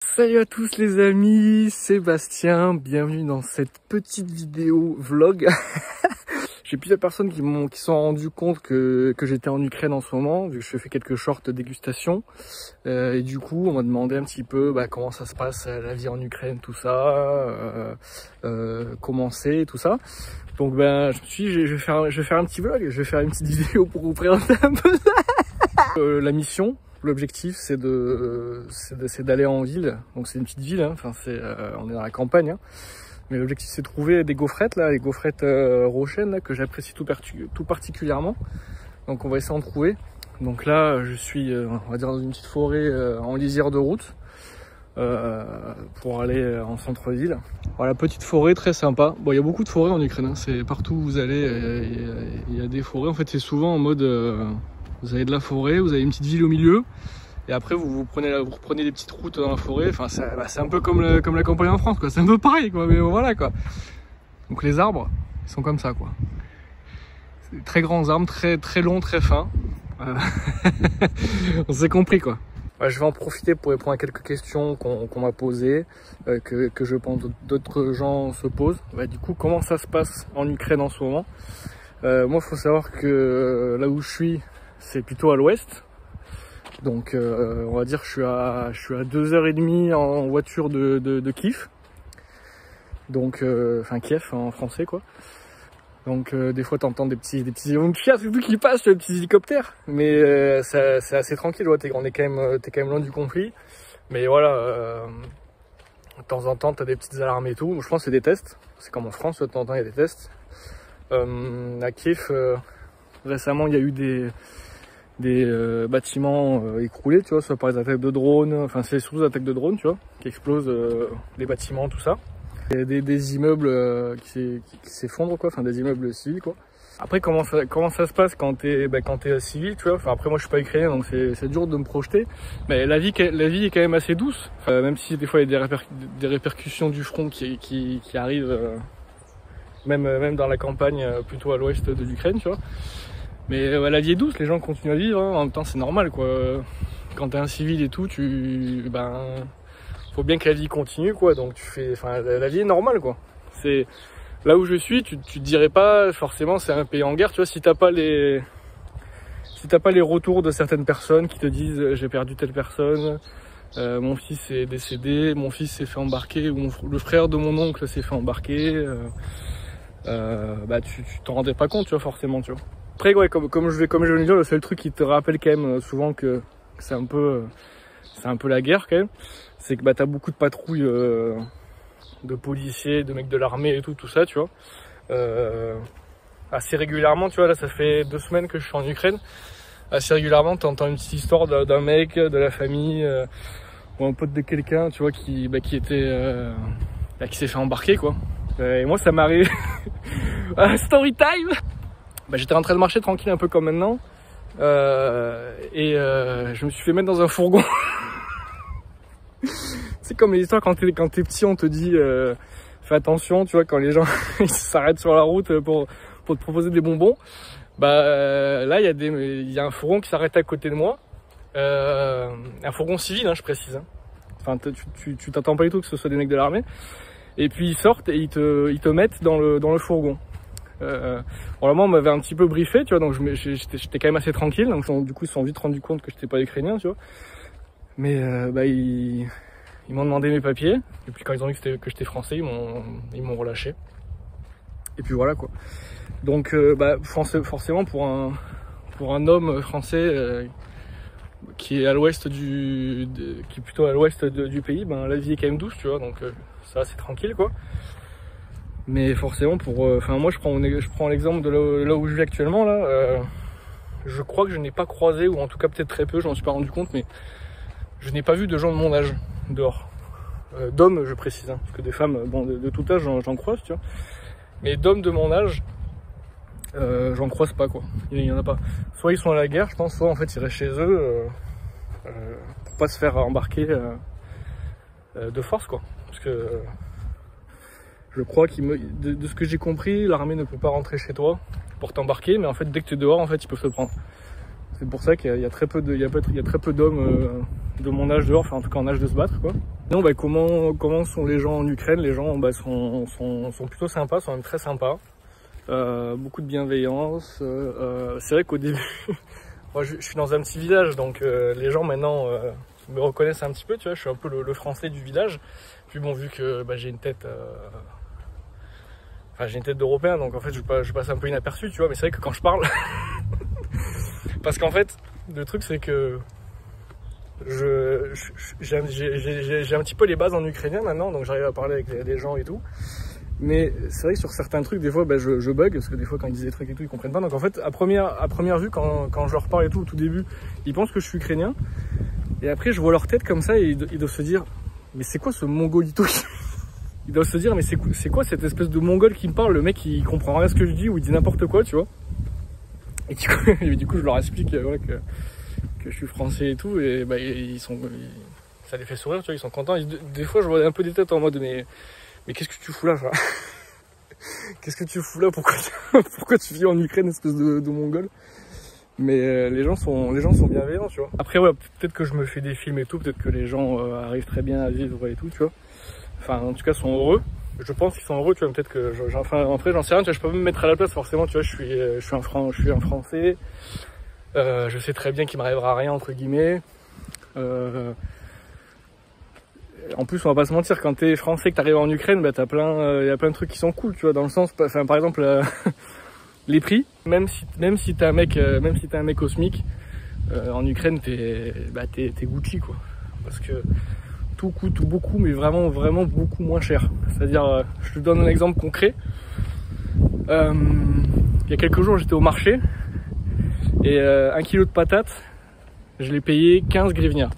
Salut à tous les amis, Sébastien, bienvenue dans cette petite vidéo vlog. J'ai plusieurs personnes qui se sont rendues compte que j'étais en Ukraine en ce moment, vu que je fais quelques shorts dégustation. Et du coup, on m'a demandé un petit peu comment ça se passe, la vie en Ukraine, tout ça, comment c'est, tout ça. Donc je me suis dit, je vais faire un petit vlog, je vais faire une petite vidéo pour vous présenter un peu la mission. L'objectif c'est d'aller en ville, donc c'est une petite ville, hein. Enfin on est dans la campagne, hein. Mais l'objectif c'est de trouver des gaufrettes là, les gaufrettes Rochen là, que j'apprécie tout particulièrement. Donc on va essayer d'en trouver. Donc là je suis on va dire dans une petite forêt en lisière de route pour aller en centre-ville. Voilà, petite forêt très sympa. Bon, il y a beaucoup de forêts en Ukraine, hein. C'est partout où vous allez, il y a des forêts. En fait c'est souvent en mode vous avez de la forêt, vous avez une petite ville au milieu, et après vous reprenez des petites routes dans la forêt. Enfin, c'est un peu comme la campagne en France, quoi. C'est un peu pareil, quoi. Mais voilà, quoi. Donc les arbres, ils sont comme ça, quoi. Des très grands arbres, très longs, très fins. On s'est compris, quoi. Ouais, je vais en profiter pour répondre à quelques questions qu'on m'a posées, que je pense d'autres gens se posent. Du coup, comment ça se passe en Ukraine en ce moment? Moi, il faut savoir que là où je suis, c'est plutôt à l'ouest, donc on va dire que je suis à 2h30 en voiture de Kiev, donc enfin Kiev en français, quoi. Donc des fois t'entends des petits surtout qui passent, des petits hélicoptères, mais c'est assez tranquille, ouais. T'es quand même loin du conflit, mais voilà, de temps en temps t'as des petites alarmes et tout. Je pense que c'est des tests, c'est comme en France, de temps en temps il y a des tests. À Kiev récemment il y a eu des bâtiments écroulés, tu vois, soit par les attaques de drones, enfin c'est surtout des attaques de drones, tu vois, qui explosent les bâtiments, tout ça. Il y a des immeubles qui s'effondrent, quoi, enfin des immeubles civils, quoi. Après, comment ça se passe quand t'es civil, tu vois. Enfin après, moi je suis pas ukrainien, donc c'est dur de me projeter, mais la vie est quand même assez douce, même si des fois il y a des répercussions du front qui arrivent, même dans la campagne, plutôt à l'ouest de l'Ukraine, tu vois. Mais la vie est douce, les gens continuent à vivre, hein. En même temps c'est normal, quoi. Quand t'es un civil et tout, faut bien que la vie continue, quoi. Donc la vie est normale, quoi. C'est là où je suis, tu te dirais pas forcément c'est un pays en guerre, tu vois, si t'as pas les retours de certaines personnes qui te disent j'ai perdu telle personne, mon fils est décédé, mon fils s'est fait embarquer, ou le frère de mon oncle s'est fait embarquer, tu t'en rendais pas compte, tu vois, forcément, tu vois. Après, ouais, comme je vais le dire, le seul truc qui te rappelle quand même souvent que c'est un peu la guerre, quand même, c'est que t'as beaucoup de patrouilles de policiers, de mecs de l'armée et tout ça, tu vois. Assez régulièrement, tu vois, là ça fait 2 semaines que je suis en Ukraine. Assez régulièrement t'entends une petite histoire d'un mec, de la famille, ou un pote de quelqu'un, tu vois, qui s'est fait embarquer, quoi. Et moi ça m'arrive story time. J'étais en train de marcher tranquille, un peu comme maintenant, je me suis fait mettre dans un fourgon. C'est comme les histoires quand t'es petit, on te dit fais attention, tu vois, quand les gens ils s'arrêtent sur la route pour te proposer des bonbons. Là il y a un fourgon qui s'arrête à côté de moi, un fourgon civil, hein, je précise, hein. Enfin tu t'attends pas du tout que ce soit des mecs de l'armée, et puis ils sortent et ils te mettent dans le fourgon. Vraiment on m'avait un petit peu briefé, tu vois, donc j'étais quand même assez tranquille, donc du coup ils se sont vite rendu compte que j'étais pas ukrainien, tu vois. Mais ils m'ont demandé mes papiers, et puis quand ils ont vu que j'étais français, ils m'ont relâché. Et puis voilà, quoi. Donc forcément pour un homme français qui est à l'ouest qui est plutôt à l'ouest du pays, la vie est quand même douce, tu vois, donc ça c'est tranquille, quoi. Mais forcément moi je prends l'exemple de là où je vis actuellement, là. Je crois que je n'ai pas croisé, ou en tout cas peut-être très peu, j'en suis pas rendu compte, mais je n'ai pas vu de gens de mon âge dehors. D'hommes, je précise, hein, parce que des femmes, de tout âge j'en croise, tu vois. Mais d'hommes de mon âge, j'en croise pas, quoi. Il y en a pas. Soit ils sont à la guerre, je pense, soit en fait ils restent chez eux pour pas se faire embarquer de force, quoi. Parce que je crois de ce que j'ai compris, l'armée ne peut pas rentrer chez toi pour t'embarquer, mais en fait dès que tu es dehors, en fait ils peuvent te prendre. C'est pour ça qu'il y a très peu d'hommes de mon âge dehors, enfin en tout cas en âge de se battre, quoi. Non, bah, comment sont les gens en Ukraine? Les gens bah, sont plutôt sympas, sont même très sympas. Beaucoup de bienveillance. C'est vrai qu'au début, moi je suis dans un petit village, donc les gens maintenant me reconnaissent un petit peu, tu vois, je suis un peu le français du village. Puis bon, vu que bah, j'ai une tête d'Européen, donc en fait je passe un peu inaperçu, tu vois, mais c'est vrai que quand je parle, parce qu'en fait, le truc c'est que j'ai un petit peu les bases en ukrainien maintenant, donc j'arrive à parler avec des gens et tout. Mais c'est vrai que sur certains trucs, des fois, bah, je bug, parce que des fois, quand ils disent des trucs et tout, ils comprennent pas. Donc en fait, à première vue, quand je leur parle et tout, au tout début, ils pensent que je suis ukrainien. Et après, je vois leur tête comme ça et ils doivent se dire, mais c'est quoi ce mongolito? Ils doivent se dire, mais c'est quoi cette espèce de mongol qui me parle? Le mec, il comprend rien à ce que je dis ou il dit n'importe quoi, tu vois. Et du coup, je leur explique voilà, que je suis français et tout. Et bah, ça les fait sourire, tu vois, ils sont contents. Des fois, je vois un peu des têtes en mode, mais qu'est-ce que tu fous là, frère? Qu'est-ce que tu fous là? Pourquoi tu vis en Ukraine, espèce de mongol? Mais les gens sont bienveillants, tu vois. Après, ouais, peut-être que je me fais des films et tout, peut-être que les gens arrivent très bien à vivre et tout, tu vois. Enfin, en tout cas, sont heureux. Je pense qu'ils sont heureux, tu vois. Peut-être que, après, j'en sais rien, tu vois. Je peux pas me mettre à la place, forcément, tu vois. Je suis un Français. Je sais très bien qu'il m'arrivera rien, entre guillemets. En plus, on va pas se mentir, quand t'es français, que t'arrives en Ukraine, bah, y a plein de trucs qui sont cool, tu vois, dans le sens, enfin, par exemple, les prix, même si t'es un mec au SMIC, en Ukraine, t'es Gucci, quoi. Parce que tout coûte beaucoup, mais vraiment, vraiment beaucoup moins cher. C'est-à-dire, je te donne un exemple concret. Il y a quelques jours, j'étais au marché, et 1 kilo de patates, je l'ai payé 15 hryvnias.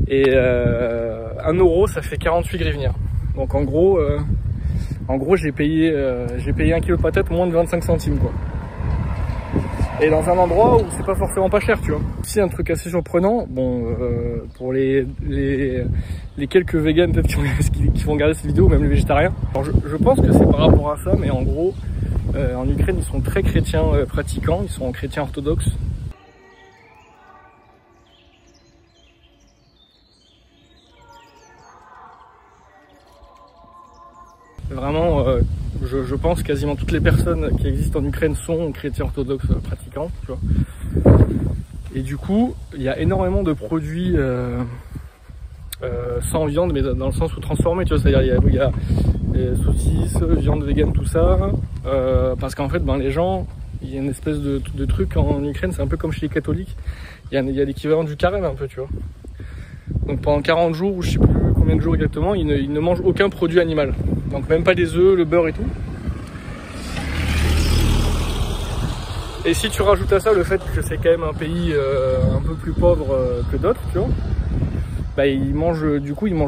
Et 1 euro, ça fait 48 hryvnias. Donc en gros j'ai payé 1 kilo de patates moins de 25 centimes, quoi. Et dans un endroit où c'est pas forcément pas cher, tu vois. Aussi un truc assez surprenant, bon, pour les quelques véganes peut-être qui vont regarder cette vidéo, même les végétariens. Alors je pense que c'est par rapport à ça, mais en gros, en Ukraine ils sont très chrétiens pratiquants, ils sont chrétiens orthodoxes. Vraiment, je pense quasiment toutes les personnes qui existent en Ukraine sont chrétiens orthodoxes pratiquants, tu vois. Et du coup, il y a énormément de produits sans viande, mais dans le sens où transformés, tu vois. C'est-à-dire, il y a des saucisses, viande végane, tout ça. Parce qu'en fait, ben, les gens, il y a une espèce de truc en Ukraine, c'est un peu comme chez les catholiques. Il y a l'équivalent du carême un peu, tu vois. Donc pendant 40 jours, ou je sais plus combien de jours exactement, ils ne mangent aucun produit animal. Donc même pas des œufs, le beurre et tout. Et si tu rajoutes à ça le fait que c'est quand même un pays un peu plus pauvre que d'autres, tu vois, bah ils mangent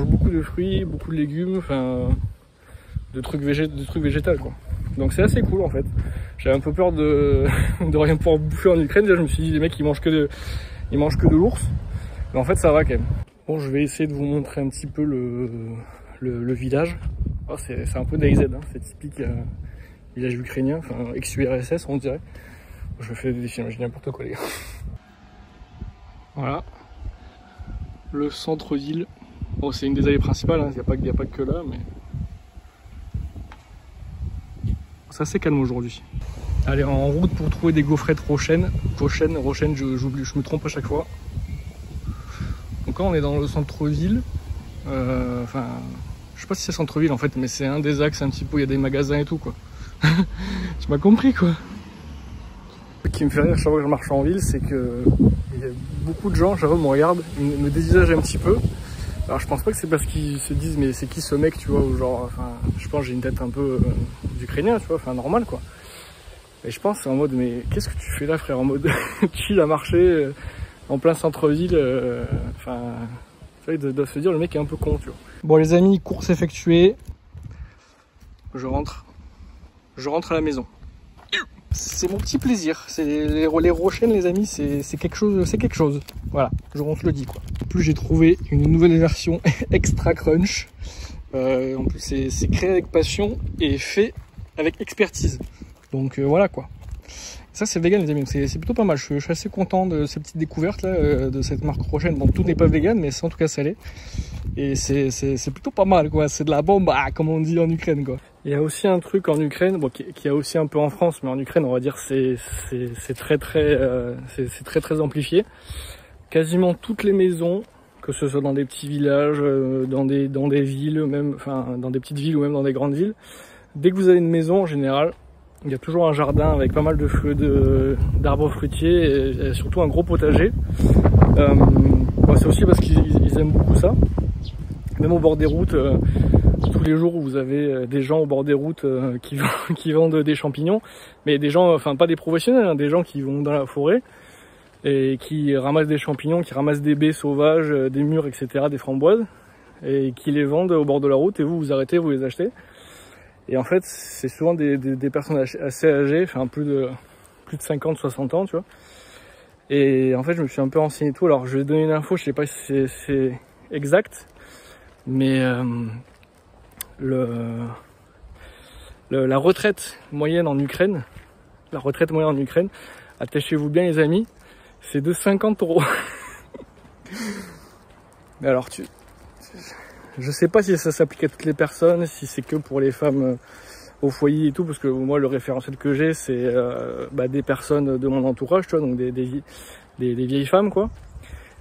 beaucoup de fruits, beaucoup de légumes, enfin de trucs végétaux, quoi. Donc c'est assez cool en fait. J'avais un peu peur de rien pouvoir bouffer en Ukraine. Déjà je me suis dit les mecs ils mangent que de l'ours. Mais en fait ça va quand même. Bon, je vais essayer de vous montrer un petit peu le village. Oh, c'est un peu DayZ, hein. C'est typique village ukrainien, enfin ex-URSS on dirait. Je fais des films, je dis n'importe quoi les gars. Voilà. Le centre-ville. Bon, c'est une des allées principales, hein. Il n'y a pas que là, mais... C'est assez calme aujourd'hui. Allez, en route pour trouver des gaufrettes Rochen, j'oublie, je me trompe à chaque fois. Donc là on est dans le centre-ville, enfin je sais pas si c'est centre-ville en fait, mais c'est un des axes un petit peu où il y a des magasins et tout, quoi. Tu m'as compris, quoi. Ce qui me fait rire chaque fois que je marche en ville, c'est que il y a beaucoup de gens, chaque fois me regardent, ils me dévisagent un petit peu. Alors je pense pas que c'est parce qu'ils se disent mais c'est qui ce mec, tu vois, ou genre, enfin je pense que j'ai une tête un peu d'Ukrainien, tu vois, enfin normal, quoi. Et je pense c'est en mode mais qu'est-ce que tu fais là, frère, en mode chill à marcher en plein centre-ville, enfin, ils doivent se dire le mec est un peu con, tu vois. Bon les amis, course effectuée, je rentre à la maison. C'est mon petit plaisir, c'est les Rochen les amis, c'est quelque chose, voilà, on se le dit, quoi. En plus j'ai trouvé une nouvelle version extra crunch, en plus c'est créé avec passion et fait avec expertise, donc voilà, quoi. Ça c'est vegan les amis, c'est plutôt pas mal, je suis assez content de ces petites découvertes là, de cette marque prochaine. Bon, tout n'est pas vegan, mais c'est en tout cas salé. Et c'est plutôt pas mal quoi, c'est de la bombe, comme on dit en Ukraine quoi. Il y a aussi un truc en Ukraine, bon, qui a aussi un peu en France, mais en Ukraine on va dire c'est très amplifié. Quasiment toutes les maisons, que ce soit dans des petits villages, dans des villes, même, enfin dans des petites villes ou même dans des grandes villes, dès que vous avez une maison en général, il y a toujours un jardin avec pas mal d'arbres fruitiers et surtout un gros potager. C'est aussi parce qu'ils aiment beaucoup ça. Même au bord des routes, tous les jours vous avez des gens au bord des routes qui vendent des champignons, mais des gens, enfin pas des professionnels, hein, des gens qui vont dans la forêt et qui ramassent des champignons, qui ramassent des baies sauvages, des mûres, etc., des framboises, et qui les vendent au bord de la route et vous arrêtez, vous les achetez. Et en fait, c'est souvent des personnes assez âgées, enfin plus de 50, 60 ans, tu vois. Et en fait, je me suis un peu renseigné tout. Alors, je vais donner une info, je sais pas si c'est exact, mais la retraite moyenne en Ukraine, attachez-vous bien les amis, c'est de 50 €. Mais alors, je sais pas si ça s'applique à toutes les personnes, si c'est que pour les femmes au foyer et tout, parce que moi le référentiel que j'ai c'est des personnes de mon entourage, tu vois, donc des vieilles femmes quoi,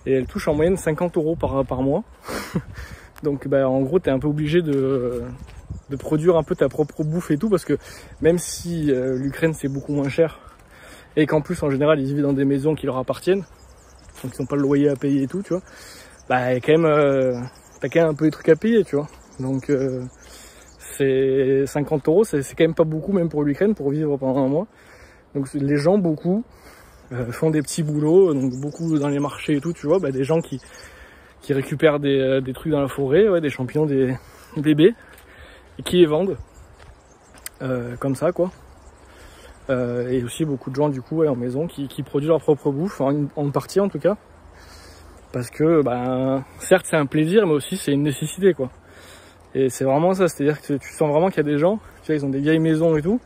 et elles touchent en moyenne 50 € par mois. Donc en gros t'es un peu obligé de produire un peu ta propre bouffe et tout, parce que même si l'Ukraine c'est beaucoup moins cher, et qu'en plus en général ils vivent dans des maisons qui leur appartiennent, donc ils n'ont pas le loyer à payer et tout, tu vois, quand même t'as quand même un peu des trucs à payer, tu vois. Donc c'est 50 €, c'est quand même pas beaucoup, même pour l'Ukraine, pour vivre pendant un mois. Donc les gens, beaucoup, font des petits boulots, donc beaucoup dans les marchés et tout, tu vois, des gens qui récupèrent des trucs dans la forêt, ouais, des champignons, des baies, et qui les vendent, comme ça, quoi. Et aussi beaucoup de gens, du coup, ouais, en maison, qui produisent leur propre bouffe, en partie en tout cas. Parce que, certes, c'est un plaisir, mais aussi c'est une nécessité, quoi. Et c'est vraiment ça, c'est-à-dire que tu sens vraiment qu'il y a des gens, tu vois, ils ont des vieilles maisons et tout.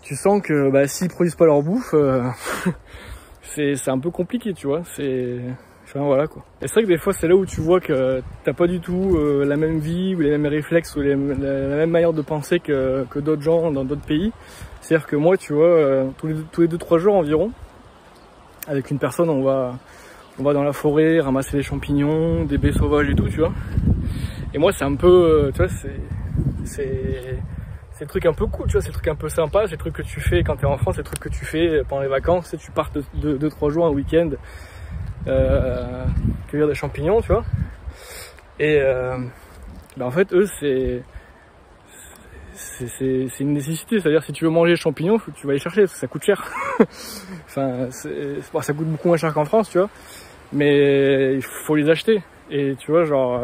Tu sens que, s'ils produisent pas leur bouffe, c'est un peu compliqué, tu vois. Enfin, voilà, quoi. Et c'est vrai que des fois, c'est là où tu vois que t'as pas du tout la même vie, ou les mêmes réflexes, ou la même manière de penser que d'autres gens dans d'autres pays. C'est-à-dire que moi, tu vois, tous les 2-3 jours environ, avec une personne, on va dans la forêt ramasser des champignons, des baies sauvages et tout, tu vois. Et moi, c'est un peu, tu vois, c'est des trucs un peu cool, tu vois, c'est des trucs un peu sympas, c'est des trucs que tu fais quand t'es en France, c'est des trucs que tu fais pendant les vacances, tu pars 2-3 jours, un week-end, cueillir des champignons, tu vois. Et en fait, eux, c'est une nécessité, c'est-à-dire si tu veux manger des champignons, tu vas les chercher, parce que ça coûte cher. Enfin, ça coûte beaucoup moins cher qu'en France, tu vois, mais il faut les acheter. Et tu vois, genre,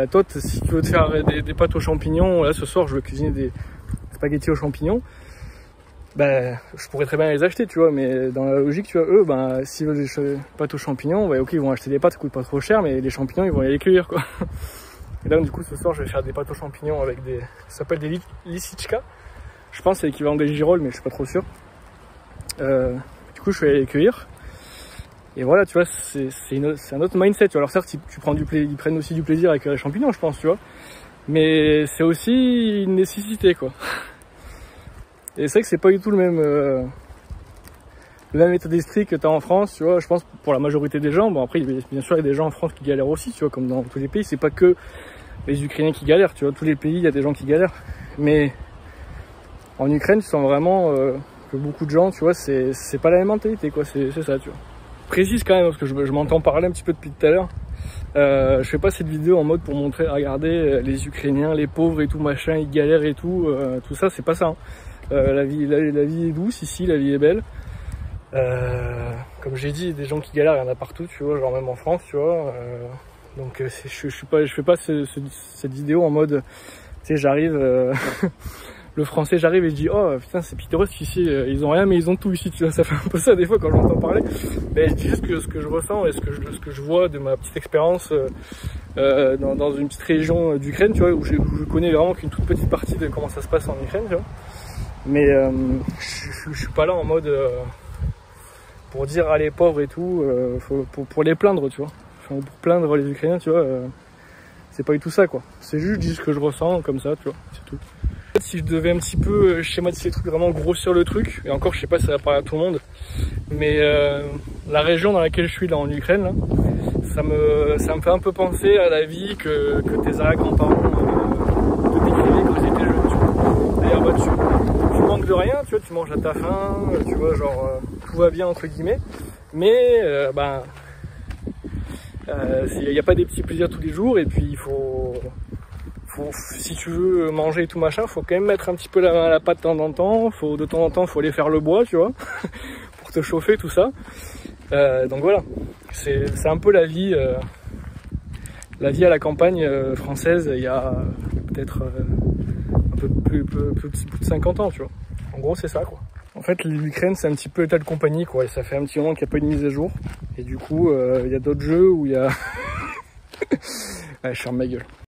toi, si tu veux te faire des pâtes aux champignons, là ce soir je veux cuisiner des spaghettis aux champignons, je pourrais très bien les acheter, tu vois, mais dans la logique, tu vois, eux, s'ils veulent des pâtes aux champignons, ok, ils vont acheter des pâtes, ça coûte pas trop cher, mais les champignons, ils vont aller les cueillir, quoi. Et là, du coup, ce soir, je vais faire des pâtes aux champignons avec ça s'appelle des lisichka. Je pense que c'est l'équivalent des girolles, mais je suis pas trop sûr. Du coup, je vais aller les cueillir. Et voilà, tu vois, c'est un autre mindset. Tu vois. Alors certes, ils prennent aussi du plaisir avec les champignons, je pense, tu vois. Mais c'est aussi une nécessité, quoi. Et c'est vrai que c'est pas du tout le même état d'esprit que t'as en France, tu vois. Je pense pour la majorité des gens. Bon, après, bien sûr, il y a des gens en France qui galèrent aussi, tu vois, comme dans tous les pays. C'est pas que les Ukrainiens qui galèrent, tu vois. Tous les pays, il y a des gens qui galèrent. Mais en Ukraine, tu sens vraiment que beaucoup de gens, tu vois, c'est pas la même mentalité, quoi. C'est ça, tu vois. Précise quand même, parce que je m'entends parler un petit peu depuis tout à l'heure. Je fais pas cette vidéo en mode pour montrer, regardez, les Ukrainiens, les pauvres et tout, machin, ils galèrent et tout. Tout ça, c'est pas ça. Hein. La vie est douce ici, la vie est belle. Comme j'ai dit, des gens qui galèrent, il y en a partout, tu vois, genre même en France, tu vois. Donc je fais pas cette vidéo en mode, tu sais, j'arrive, le français, j'arrive et je dis, oh putain, c'est pittoresque ici, ils ont rien mais ils ont tout ici, tu vois, ça fait un peu ça des fois quand j'entends parler. Mais je dis juste ce que je ressens et ce que je vois de ma petite expérience dans une petite région d'Ukraine, tu vois, où je connais vraiment qu'une toute petite partie de comment ça se passe en Ukraine, tu vois. Mais je suis pas là en mode pour dire à les pauvres et tout, pour les plaindre, tu vois. Enfin, pour plaindre les Ukrainiens, tu vois. C'est pas du tout ça, quoi. C'est juste, je dis ce que je ressens comme ça, tu vois. C'est tout. Si je devais un petit peu schématiser le truc, vraiment grossir le truc, et encore je sais pas si ça va parler à tout le monde, mais la région dans laquelle je suis là en Ukraine, là, ça me fait un peu penser à la vie que tes arrière-grands-parents te décrivaient quand ils étaient jeunes, tu vois. D'ailleurs, bah, tu manques de rien, tu vois, tu manges à ta faim, tu vois, genre tout va bien entre guillemets, mais il n'y a pas des petits plaisirs tous les jours, et puis il faut si tu veux manger et tout machin, faut quand même mettre un petit peu la main à la pâte de temps en temps. De temps en temps, faut aller faire le bois, tu vois, pour te chauffer, tout ça. Donc voilà, c'est un peu la vie à la campagne française il y a peut-être un peu plus de 50 ans, tu vois. En gros, c'est ça, quoi. En fait, l'Ukraine, c'est un petit peu état de compagnie, quoi. Et ça fait un petit moment qu'il n'y a pas eu de mise à jour. Et du coup, il y a d'autres jeux où il y a... Ouais, je ferme ma gueule.